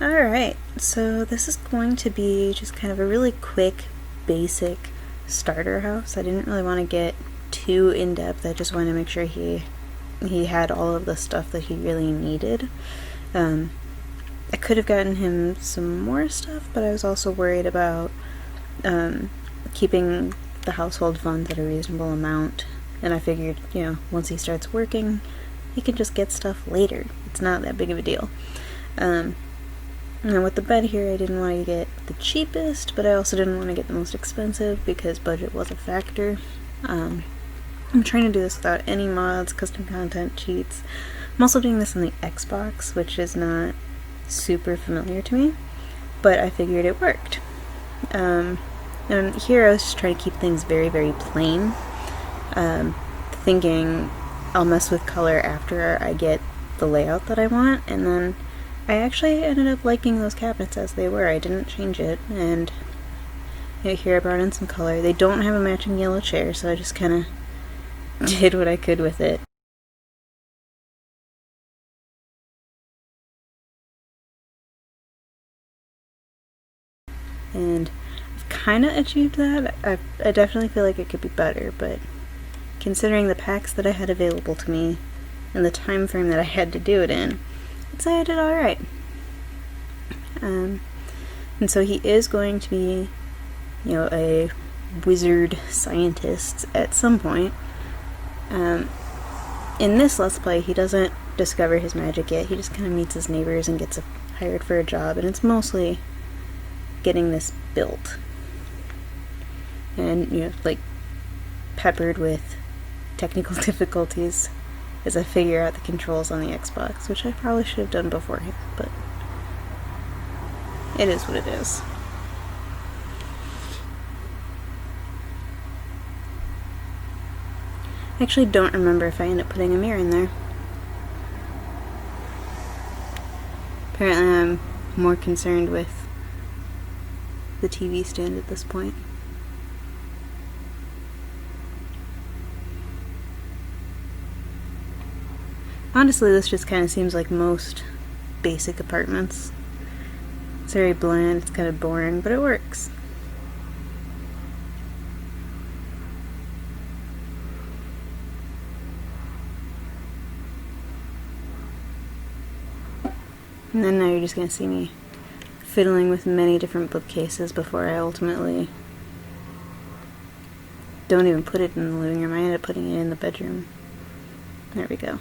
Alright, so this is going to be just kind of a really quick, basic starter house. I didn't really want to get too in-depth. I just wanted to make sure he had all of the stuff that he really needed. I could have gotten him some more stuff, but I was also worried about keeping the household funds at a reasonable amount. And I figured, once he starts working, he can just get stuff later. It's not that big of a deal. Now with the bed here, I didn't want to get the cheapest, but I also didn't want to get the most expensive because budget was a factor. I'm trying to do this without any mods, custom content, cheats. I'm also doing this on the Xbox, which is not super familiar to me, but I figured it worked. And here I was just trying to keep things very, very plain, thinking I'll mess with color after I get the layout that I want, and then I actually ended up liking those cabinets as they were. I didn't change it, and here I brought in some color. They don't have a matching yellow chair, so I just kind of did what I could with it. And I've kind of achieved that. I definitely feel like it could be better, but considering the packs that I had available to me and the time frame that I had to do it in, I'd say I did alright. And so he is going to be, a wizard scientist at some point. In this Let's Play, he doesn't discover his magic yet. He just kind of meets his neighbors and gets hired for a job, and it's mostly getting this built. And, peppered with technical difficulties as I figure out the controls on the Xbox, which I probably should have done beforehand, but it is what it is. I actually don't remember if I end up putting a mirror in there. Apparently I'm more concerned with the TV stand at this point. Honestly, this just kind of seems like most basic apartments. It's very bland, it's kind of boring, but it works. And then now you're just going to see me fiddling with many different bookcases before I ultimately don't even put it in the living room. I end up putting it in the bedroom. There we go.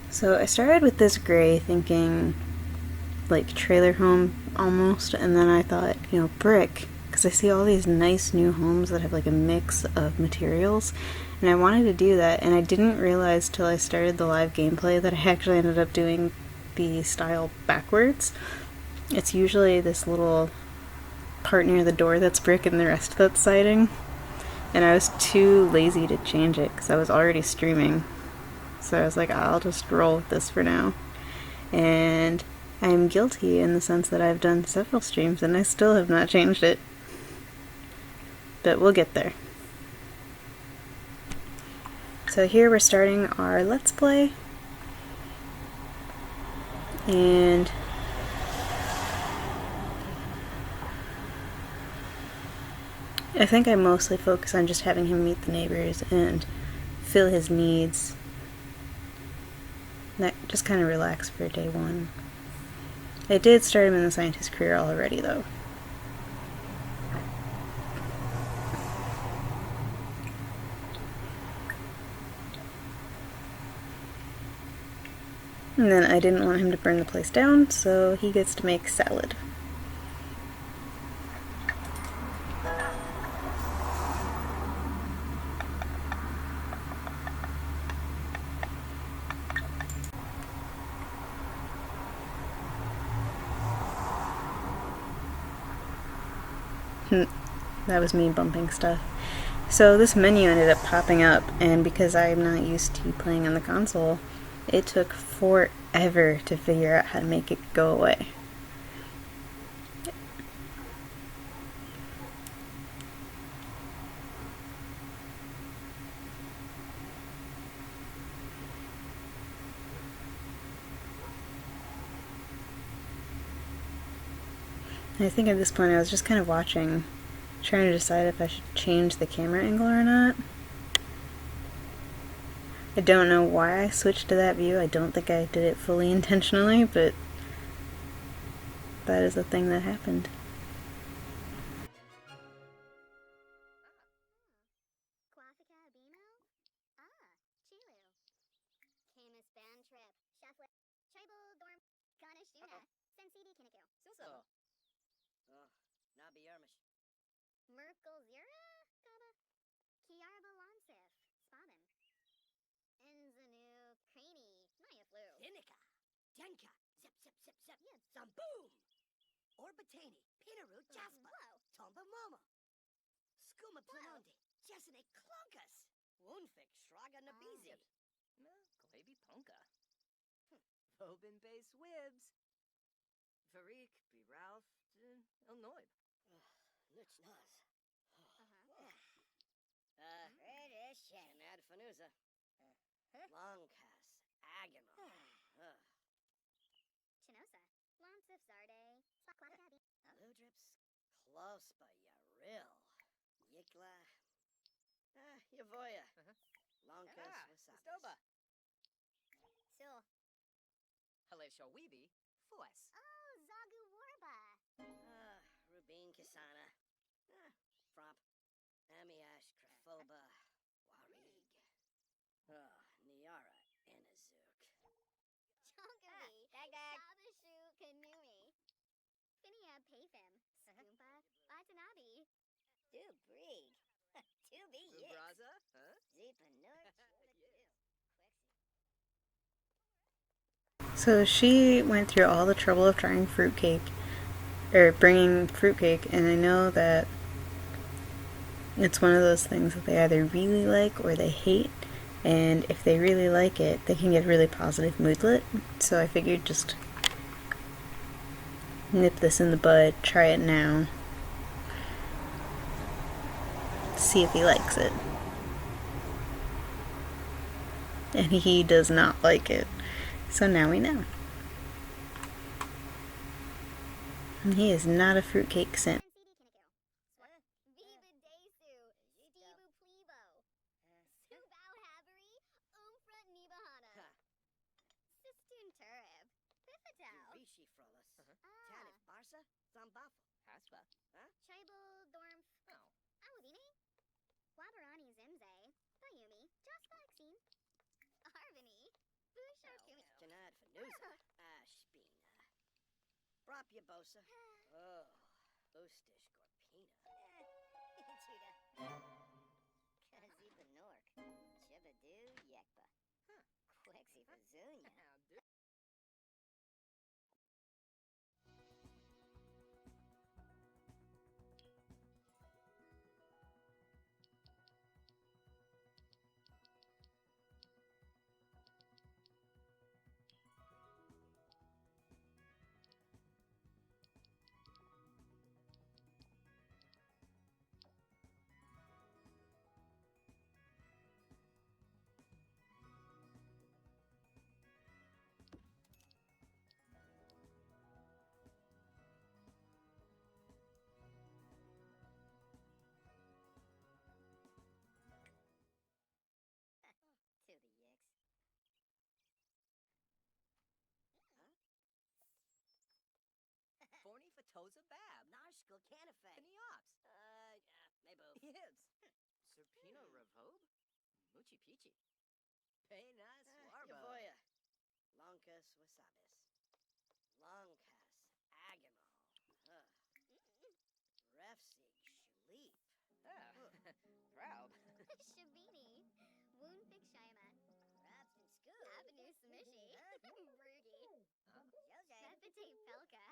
So I started with this gray thinking like trailer home almost, and then I thought, brick, because I see all these nice new homes that have like a mix of materials, and I wanted to do that, and I didn't realize till I started the live gameplay that I actually ended up doing the style backwards. It's usually this little part near the door that's brick and the rest that's siding, and I was too lazy to change it because I was already streaming. So I was like, I'll just roll with this for now. And I'm guilty in the sense that I've done several streams and I still have not changed it. But we'll get there. So here we're starting our Let's Play. And I think I mostly focus on just having him meet the neighbors and fill his needs. That just kind of relax for day one. I did start him in the scientist career already, though. And then I didn't want him to burn the place down, so he gets to make salad. That was me bumping stuff. So this menu ended up popping up, and because I'm not used to playing on the console, it took forever to figure out how to make it go away. I think at this point I was just kind of watching, trying to decide if I should change the camera angle or not. I don't know why I switched to that view. I don't think I did it fully intentionally, but that is a thing that happened. Merkel Zira, Gaba, Kiarba Lonsif, Spaben. Enzanu, Craney, Maya Flu. Hinika, Tenka, Zip, Zip, Zip, Zip, Zamboom! Orbatani, Pinaru, Jaspa, Tomba Momo. Skuma Planondi, Jessene Klunkus. Woonfik, Shraga Nabizi. Klebi Punka. Vobin Bay Swibs. Farik, Be Ralph, Illinois. Luch Naz. Canad Fanuza. Longcast, Agamon. Chinosa, Lonsif Zarde, Quapacabi. Ludrips, Klospa, Yaril. Yikla. Yavoya. Longcast, Stoba. Sul. Halesha Weeby, Fues. Oh, Zagu Warba. Rubin Kisana. Fromp. Amiash, Krafoba. Warig. Niara, Inazuk. Chonkabi, Sabashu Kanui. Finia Payfim, Skoompa, Watanabe. Dubrig. Tubi Yix. Ubraza, huh? Zipa Nurch. So she went through all the trouble of trying fruitcake, or bringing fruitcake, and I know that it's one of those things that they either really like or they hate, and if they really like it, they can get really positive moodlet, so I figured just nip this in the bud, try it now, see if he likes it. And he does not like it. So now we know. And he is not a fruitcake simp. Rishi Frolis. Tanif Barsa. Zambafo. Haspa. Tribal Dormf. Oh. Awudini. Wabarani Zimze. Bayumi. Jaspaxine. Arvini. Busharkumi. Janad Fanuza. Ashbina. Brapya Bosa. Oh. Ustish Gorpina. Chuda. Kaziba Nork. Chibadu Yekba. Quexi Bazunya. To the Yix. Forney Fatoza Bab. Narshkul Canifet. Peniops. Maybo. Yibs. Serpino Revob. Muchi Pichi. Pena Swarba. Yavoya. Lonkas Wasabis. Longcas. Agamol. Refsig Shleep. Proud. Shabini. Woonfik Shaimat. Raps and Scoop. Avenue Smishi. Rugi. Methadate Pelka.